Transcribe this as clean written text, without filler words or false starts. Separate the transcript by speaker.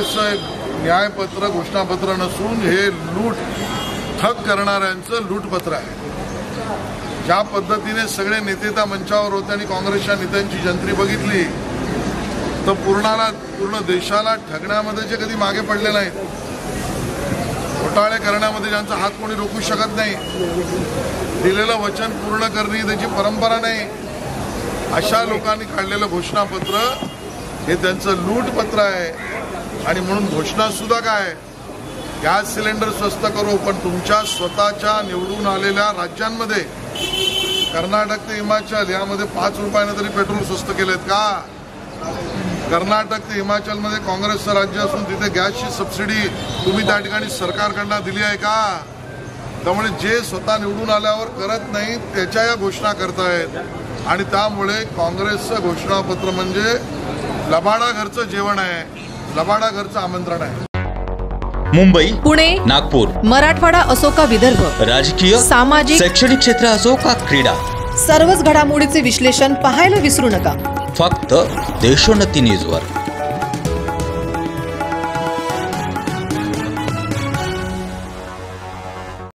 Speaker 1: काँग्रेसचं न्यायपत्र घोषणापत्र नसून हे लूट ठग करणाऱ्यांचं लूटपत्र आहे। ज्या पद्धतीने सगळे नेते त्या मंचावर होते आणि काँग्रेसच्या नेत्यांची जंत्री बघितली तर पूर्ण देशाला ठगण्यामध्ये जे कधी मागे पडले नाहीत, घोटाळे करण्यामध्ये ज्यांचा हात कोणी रोखू शकत नाही, दिलेलं वचन पूर्ण करणे त्याची परंपरा नाही, अशा लोकांनी काढलेलं घोषणापत्र हे त्यांचं लूटपत्र आहे। आणि म्हणून घोषणा सुद्धा काय, गॅस सिलेंडर स्वस्त करू, पण तुमच्या स्वतःच्या निवडून आलेल्या राज्यांमध्ये कर्नाटक ते हिमाचल यामध्ये 5 रुपयाने तरी पेट्रोल स्वस्त केलेत का? कर्नाटक ते हिमाचलमध्ये काँग्रेसचं राज्य असून तिथे गॅसची सबसिडी तुम्ही त्या ठिकाणी सरकारकडनं दिली आहे का? त्यामुळे जे स्वतः निवडून आल्यावर करत नाही त्याच्या या घोषणा करतायत आणि त्यामुळे काँग्रेसचं घोषणापत्र म्हणजे लबाडा घरचं जेवण आहे, लबाडा घरचं आमंत्रण आहे।
Speaker 2: मुंबई,
Speaker 3: पुणे,
Speaker 2: नागपूर,
Speaker 3: मराठवाडा असो का विदर्भ,
Speaker 2: राजकीय,
Speaker 3: सामाजिक,
Speaker 2: शैक्षणिक क्षेत्र असो का क्रीडा,
Speaker 3: सर्वच घडामोडीचे विश्लेषण पाहायला विसरू नका।
Speaker 2: फक्त देशोन्नती न्यूजवर।